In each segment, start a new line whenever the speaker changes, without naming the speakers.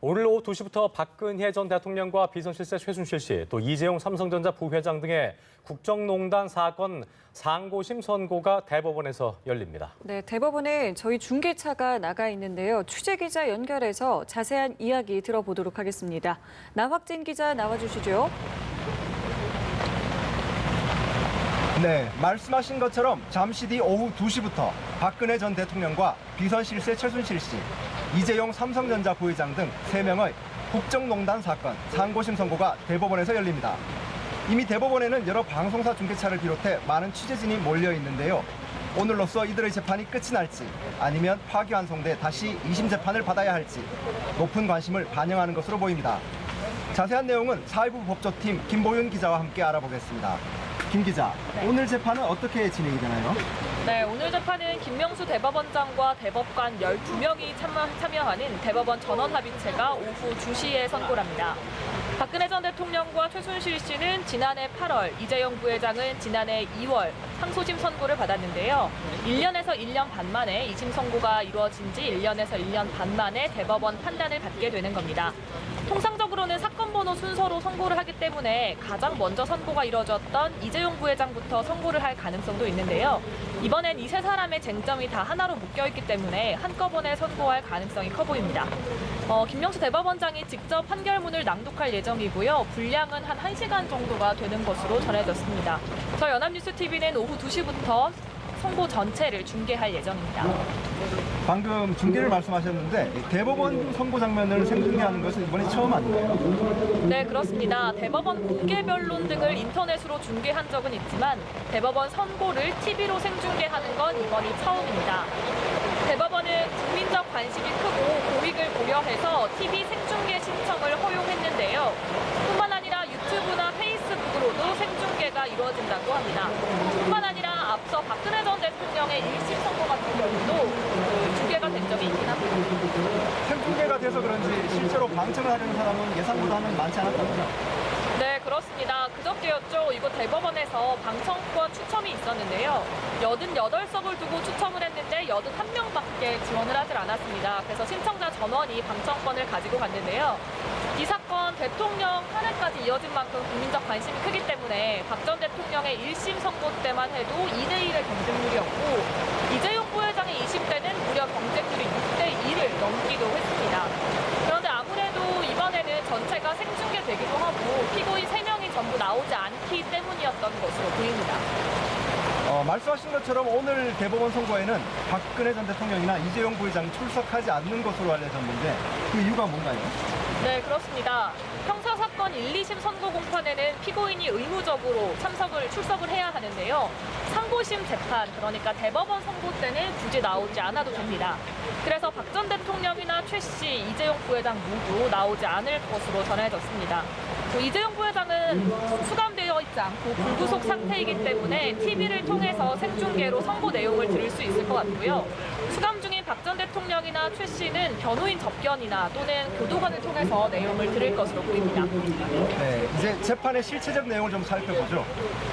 오늘 오후 2시부터 박근혜 전 대통령과 비선실세 최순실 씨, 또 이재용 삼성전자 부회장 등의 국정농단 사건 상고심 선고가 대법원에서 열립니다.
네, 대법원에 저희 중계차가 나가 있는데요. 취재기자 연결해서 자세한 이야기 들어보도록 하겠습니다. 나확진 기자 나와주시죠.
네, 말씀하신 것처럼 잠시 뒤 오후 2시부터 박근혜 전 대통령과 비선실세 최순실 씨, 이재용 삼성전자 부회장 등 3명의 국정농단 사건 상고심 선고가 대법원에서 열립니다. 이미 대법원에는 여러 방송사 중계차를 비롯해 많은 취재진이 몰려 있는데요. 오늘로써 이들의 재판이 끝이 날지 아니면 파기환송돼 다시 2심 재판을 받아야 할지 높은 관심을 반영하는 것으로 보입니다. 자세한 내용은 사회부 법조팀 김보윤 기자와 함께 알아보겠습니다. 김 기자, 오늘 재판은 어떻게 진행이 되나요?
네, 오늘 재판은 김명수 대법원장과 대법관 12명이 참여하는 대법원 전원합의체가 오후 2시에 선고합니다. 박근혜 전 대통령과 최순실 씨는 지난해 8월, 이재용 부회장은 지난해 2월 상소심 선고를 받았는데요. 1년에서 1년 반 만에 2심 선고가 이루어진 지 1년에서 1년 반 만에 대법원 판단을 받게 되는 겁니다. 통상적으로는 사건 번호 순서로 선고를 하기 때문에 가장 먼저 선고가 이루어졌던 이재용 부회장부터 선고를 할 가능성도 있는데요. 이번엔 이 세 사람의 쟁점이 다 하나로 묶여있기 때문에 한꺼번에 선고할 가능성이 커 보입니다. 김명수 대법원장이 직접 판결문을 낭독할 예정이고요. 분량은 한 1시간 정도가 되는 것으로 전해졌습니다. 저희 연합뉴스TV는 오후 2시부터 선고 전체를 중계할 예정입니다.
방금 중계를 말씀하셨는데 대법원 선고 장면을 생중계하는 것은 이번이 처음 아닌가요?
네, 그렇습니다. 대법원 공개 변론 등을 인터넷으로 중계한 적은 있지만 대법원 선고를 TV로 생중계하는 건 이번이 처음입니다. 대법원은 국민적 관심이 크고 고익을 고려해서 TV 생중계 신청을 허용했는데요. 뿐만 아니라 유튜브나 페이스북으로도 생중계가 이루어진다고 합니다. 뿐만 아니라 앞서 박근혜 전 대통령의 1심 선고 같은 경우도 중계가 된 적이 있긴 합니다.
생중계가 돼서 그런지 실제로 방청을 하려는 사람은 예상보다는 많지 않았다고요?
네, 그렇습니다. 그저께였죠. 이곳 대법원에서 방청권 추첨이 있었는데요. 88석을 두고 추첨을 했는데 81명밖에 지원을 하질 않았습니다. 그래서 신청자 전원이 방청권을 가지고 갔는데요. 이 사건 대통령 탄핵까지 이어진 만큼 국민적 관심이 크기 때문에 박 전 대통령의 1심 선고 때만 해도 2대1의 경쟁률이었고 이재용 부회장의 2심 때는 무려 경쟁률이 6대1을 넘기도 했습니다. 그런데 아무래도 이번에는 전체가 생중계되기도 하고 피고인 3명이 전부 나오지 않기 때문이었던 것으로 보입니다.
말씀하신 것처럼 오늘 대법원 선고에는 박근혜 전 대통령이나 이재용 부회장이 출석하지 않는 것으로 알려졌는데 그 이유가 뭔가요?
네, 그렇습니다. 형사사건 1, 2심 선고 공판에는 피고인이 의무적으로 출석을 해야 하는데요. 상고심 재판, 그러니까 대법원 선고 때는 굳이 나오지 않아도 됩니다. 그래서 박 전 대통령이나 최 씨, 이재용 부회장 모두 나오지 않을 것으로 전해졌습니다. 이재용 부회장은 수감되어 있지 않고 불구속 상태이기 때문에 TV를 통해서 생중계로 선고 내용을 들을 수 있을 것 같고요. 수감 중인 박 전 대통령이나 최 씨는 변호인 접견이나 또는 교도관을 통해서 내용을 들을 것으로 보입니다.
네, 이제 재판의 실체적 내용을 좀 살펴보죠.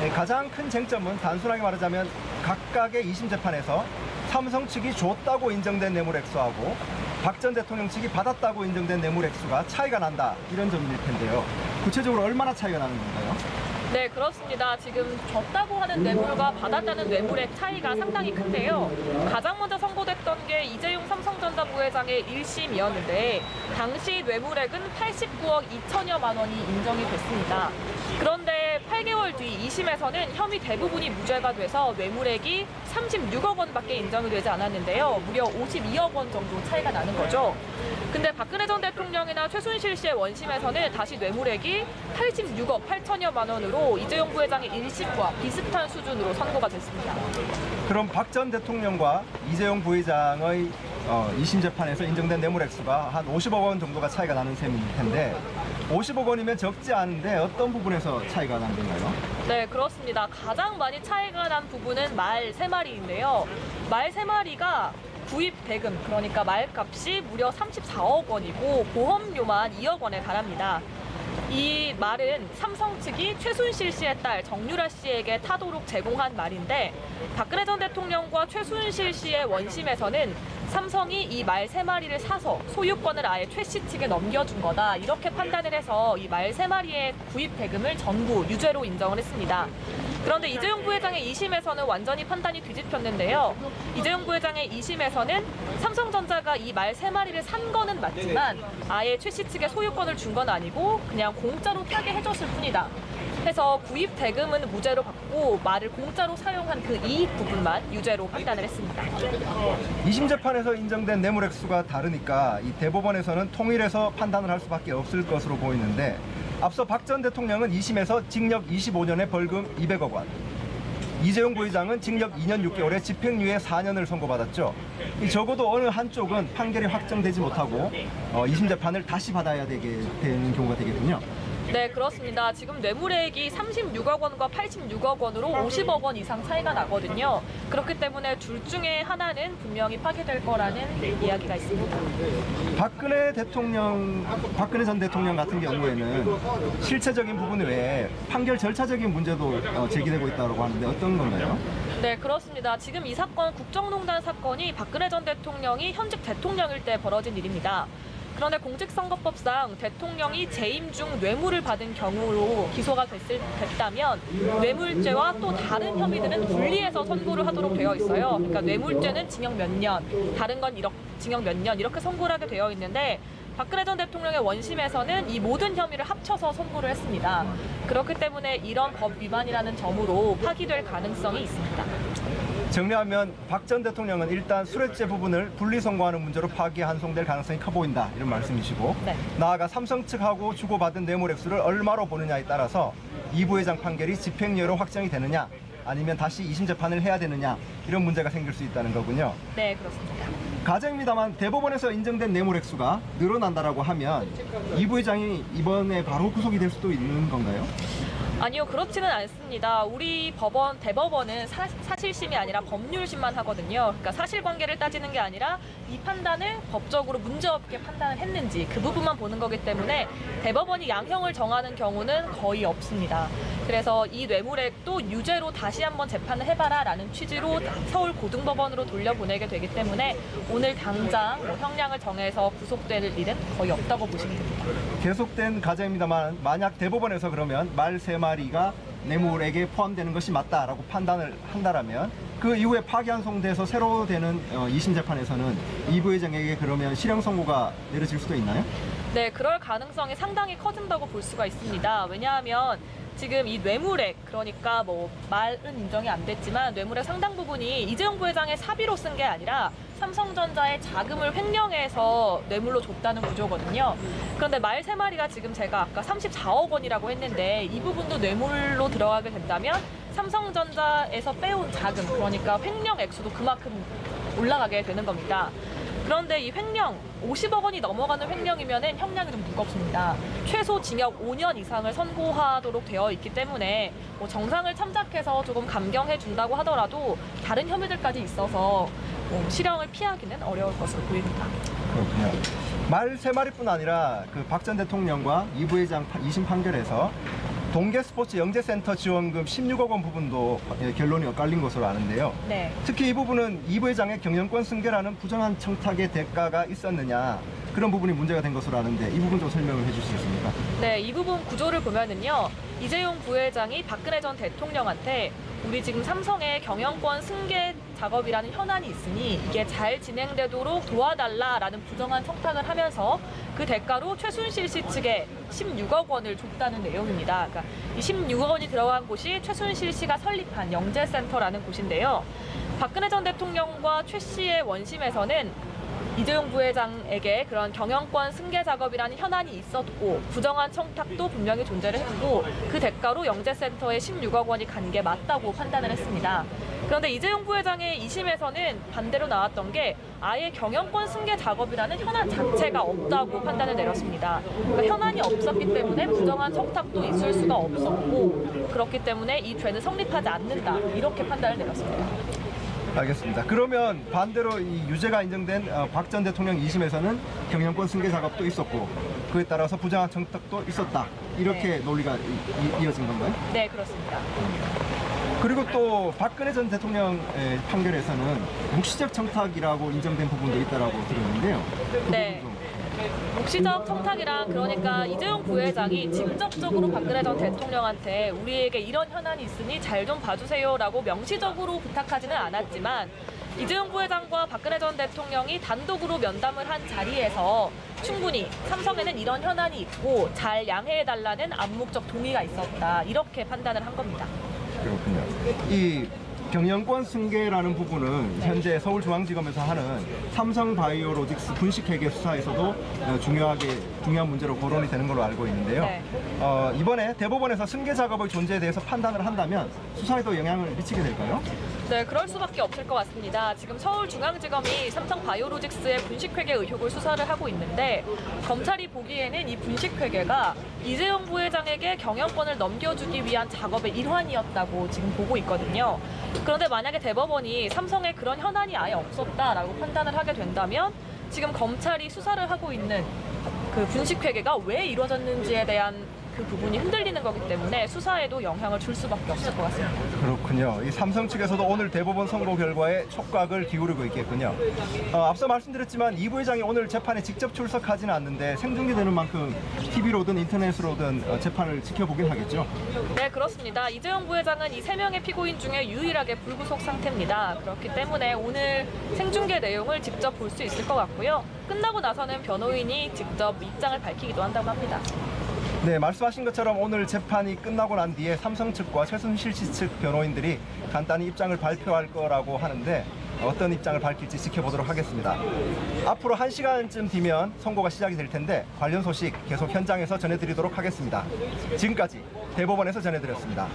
네, 가장 큰 쟁점은 단순하게 말하자면 각각의 2심 재판에서 삼성 측이 줬다고 인정된 뇌물 액수하고 박 전 대통령 측이 받았다고 인정된 뇌물 액수가 차이가 난다, 이런 점일 텐데요. 구체적으로 얼마나 차이가 나는 건가요?
네, 그렇습니다. 지금 줬다고 하는 뇌물과 받았다는 뇌물의 차이가 상당히 큰데요. 가장 먼저 선고됐던 게 이재용 삼성전자 부회장의 1심이었는데 당시 뇌물액은 89억 2천여만 원이 인정이 됐습니다. 그런데 8개월 뒤 2심에서는 혐의 대부분이 무죄가 돼서 뇌물액이 36억 원밖에 인정이 되지 않았는데요. 무려 52억 원 정도 차이가 나는 거죠. 근데 박근혜 전 대통령이나 최순실 씨의 원심에서는 다시 뇌물액이 86억 8천여만 원으로 이재용 부회장의 1심과 비슷한 수준으로 선고가 됐습니다.
그럼 박 전 대통령과 이재용 부회장의 2심 재판에서 인정된 뇌물 액수가 한 50억 원 정도가 차이가 나는 셈일 텐데 50억 원이면 적지 않은데 어떤 부분에서 차이가 나는 건가요?
네, 그렇습니다. 가장 많이 차이가 난 부분은 말 3마리인데요. 말 3마리가 구입 대금, 그러니까 말값이 무려 34억 원이고 보험료만 2억 원에 달합니다. 이 말은 삼성 측이 최순실 씨의 딸 정유라 씨에게 타도록 제공한 말인데 박근혜 전 대통령과 최순실 씨의 원심에서는 삼성이 이 말 3마리를 사서 소유권을 아예 최 씨 측에 넘겨준 거다. 이렇게 판단을 해서 이 말 3마리의 구입 대금을 전부 유죄로 인정을 했습니다. 그런데 이재용 부회장의 2심에서는 완전히 판단이 뒤집혔는데요. 이재용 부회장의 2심에서는 삼성전자가 이 말 3마리를 산 거는 맞지만 아예 최 씨 측에 소유권을 준 건 아니고 그냥 공짜로 타게 해줬을 뿐이다. 해서 구입 대금은 무죄로 받고 말을 공짜로 사용한 그 이익 부분만 유죄로 판단을 했습니다.
2심 재판에서 인정된 뇌물 액수가 다르니까 이 대법원에서는 통일해서 판단을 할 수밖에 없을 것으로 보이는데 앞서 박 전 대통령은 2심에서 징역 25년에 벌금 200억 원, 이재용 부회장은 징역 2년 6개월에 집행유예 4년을 선고받았죠. 적어도 어느 한쪽은 판결이 확정되지 못하고 2심 재판을 다시 받아야 되는 경우가 되겠군요.
네, 그렇습니다. 지금 뇌물액이 36억 원과 86억 원으로 50억 원 이상 차이가 나거든요. 그렇기 때문에 둘 중에 하나는 분명히 파기될 거라는 이야기가 있습니다.
박근혜 전 대통령 같은 경우에는 실체적인 부분 외에 판결 절차적인 문제도 제기되고 있다고 하는데 어떤 건가요?
네, 그렇습니다. 지금 이 사건 국정농단 사건이 박근혜 전 대통령이 현직 대통령일 때 벌어진 일입니다. 그런데 공직선거법상 대통령이 재임 중 뇌물을 받은 경우로 기소가 됐다면 뇌물죄와 또 다른 혐의들은 분리해서 선고를 하도록 되어 있어요. 그러니까 뇌물죄는 징역 몇 년, 다른 건 징역 몇 년 이렇게 선고를 하게 되어 있는데 박근혜 전 대통령의 원심에서는 이 모든 혐의를 합쳐서 선고를 했습니다. 그렇기 때문에 이런 법 위반이라는 점으로 파기될 가능성이 있습니다.
정리하면 박 전 대통령은 일단 수뢰죄 부분을 분리 선고하는 문제로 파기 환송될 가능성이 커 보인다 이런 말씀이시고
네.
나아가 삼성 측하고 주고받은 뇌물 액수를 얼마로 보느냐에 따라서 이 부회장 판결이 집행유예로 확정이 되느냐 아니면 다시 2심 재판을 해야 되느냐 이런 문제가 생길 수 있다는 거군요.
네, 그렇습니다.
가정입니다만 대법원에서 인정된 뇌물 액수가 늘어난다라고 하면 이 부회장이 이번에 바로 구속이 될 수도 있는 건가요?
아니요, 그렇지는 않습니다. 우리 대법원은 사실심이 아니라 법률심만 하거든요. 그러니까 사실관계를 따지는 게 아니라 이 판단을 법적으로 문제없게 판단을 했는지 그 부분만 보는 거기 때문에 대법원이 양형을 정하는 경우는 거의 없습니다. 그래서 이 뇌물액도 유죄로 다시 한번 재판을 해봐라라는 취지로 서울고등법원으로 돌려보내게 되기 때문에 오늘 당장 형량을 정해서 구속될 일은 거의 없다고 보시면 됩니다.
계속된 가정입니다만 만약 대법원에서 그러면 말 3마리가 뇌물액에 포함되는 것이 맞다라고 판단을 한다라면 그 이후에 파기환송돼서 새로 되는 2심 재판에서는 이 부회장에게 그러면 실형 선고가 내려질 수도 있나요?
네, 그럴 가능성이 상당히 커진다고 볼 수가 있습니다. 왜냐하면 지금 이 뇌물액, 그러니까 뭐 말은 인정이 안 됐지만 뇌물의 상당 부분이 이재용 부회장의 사비로 쓴 게 아니라 삼성전자의 자금을 횡령해서 뇌물로 줬다는 구조거든요. 그런데 말 3마리가 지금 제가 아까 34억 원이라고 했는데 이 부분도 뇌물로 들어가게 된다면 삼성전자에서 빼온 자금, 그러니까 횡령 액수도 그만큼 올라가게 되는 겁니다. 그런데 이 횡령, 50억 원이 넘어가는 횡령이면 형량이 좀 무겁습니다. 최소 징역 5년 이상을 선고하도록 되어 있기 때문에 뭐 정상을 참작해서 조금 감경해 준다고 하더라도 다른 혐의들까지 있어서 실형을 피하기는 어려울 것으로 보입니다.
그렇군요. 말 3마리뿐 아니라 그 박 전 대통령과 이 부회장 2심 판결에서 동계스포츠 영재센터 지원금 16억 원 부분도 결론이 엇갈린 것으로 아는데요.
네.
특히 이 부분은 이 부회장의 경영권 승계라는 부정한 청탁의 대가가 있었느냐 그런 부분이 문제가 된 것으로 아는데 이 부분 좀 설명을 해줄 수 있습니까?
네, 이 부분 구조를 보면은요. 이재용 부회장이 박근혜 전 대통령한테 우리 지금 삼성의 경영권 승계 작업이라는 현안이 있으니 이게 잘 진행되도록 도와달라라는 부정한 청탁을 하면서 그 대가로 최순실 씨 측에 16억 원을 줬다는 내용입니다. 그러니까 이 16억 원이 들어간 곳이 최순실 씨가 설립한 영재센터라는 곳인데요. 박근혜 전 대통령과 최 씨의 원심에서는 이재용 부회장에게 그런 경영권 승계 작업이라는 현안이 있었고 부정한 청탁도 분명히 존재를 했고 그 대가로 영재센터에 16억 원이 간 게 맞다고 판단을 했습니다. 그런데 이재용 부회장의 2심에서는 반대로 나왔던 게 아예 경영권 승계 작업이라는 현안 자체가 없다고 판단을 내렸습니다. 그러니까 현안이 없었기 때문에 부정한 청탁도 있을 수가 없었고 그렇기 때문에 이 죄는 성립하지 않는다 이렇게 판단을 내렸습니다.
알겠습니다. 그러면 반대로 이 유죄가 인정된 박 전 대통령 2심에서는 경영권 승계 작업도 있었고 그에 따라서 부정한 청탁도 있었다. 이렇게 논리가 이어진 건가요?
네, 그렇습니다.
그리고 또 박근혜 전 대통령의 판결에서는 묵시적 청탁이라고 인정된 부분도 있다고 들었는데요. 그
네.
부분 좀.
묵시적 청탁이란 그러니까 이재용 부회장이 직접적으로 박근혜 전 대통령한테 우리에게 이런 현안이 있으니 잘 좀 봐주세요라고 명시적으로 부탁하지는 않았지만 이재용 부회장과 박근혜 전 대통령이 단독으로 면담을 한 자리에서 충분히 삼성에는 이런 현안이 있고 잘 양해해달라는 암묵적 동의가 있었다. 이렇게 판단을 한 겁니다.
그렇군요. 이 경영권 승계라는 부분은 현재 서울중앙지검에서 하는 삼성바이오로직스 분식회계 수사에서도 중요한 문제로 거론이 되는 걸로 알고 있는데요.
네.
이번에 대법원에서 승계 작업의 존재에 대해서 판단을 한다면 수사에도 영향을 미치게 될까요?
네, 그럴 수밖에 없을 것 같습니다. 지금 서울중앙지검이 삼성바이오로직스의 분식회계 의혹을 수사를 하고 있는데 검찰이 보기에는 이 분식회계가 이재용 부회장에게 경영권을 넘겨주기 위한 작업의 일환이었다고 지금 보고 있거든요. 그런데 만약에 대법원이 삼성에 그런 현안이 아예 없었다라고 판단을 하게 된다면 지금 검찰이 수사를 하고 있는 그 분식회계가 왜 이루어졌는지에 대한 그 부분이 흔들리는 거기 때문에 수사에도 영향을 줄 수밖에 없을 것 같습니다.
그렇군요. 이 삼성 측에서도 오늘 대법원 선고 결과에 촉각을 기울이고 있겠군요. 앞서 말씀드렸지만 이 부회장이 오늘 재판에 직접 출석하지는 않는데 생중계되는 만큼 TV로든 인터넷으로든 재판을 지켜보긴 하겠죠.
네, 그렇습니다. 이재용 부회장은 이 3명의 피고인 중에 유일하게 불구속 상태입니다. 그렇기 때문에 오늘 생중계 내용을 직접 볼 수 있을 것 같고요. 끝나고 나서는 변호인이 직접 입장을 밝히기도 한다고 합니다.
네, 말씀하신 것처럼 오늘 재판이 끝나고 난 뒤에 삼성 측과 최순실 씨 측 변호인들이 간단히 입장을 발표할 거라고 하는데 어떤 입장을 밝힐지 지켜보도록 하겠습니다. 앞으로 1시간쯤 뒤면 선고가 시작이 될 텐데 관련 소식 계속 현장에서 전해드리도록 하겠습니다. 지금까지 대법원에서 전해드렸습니다.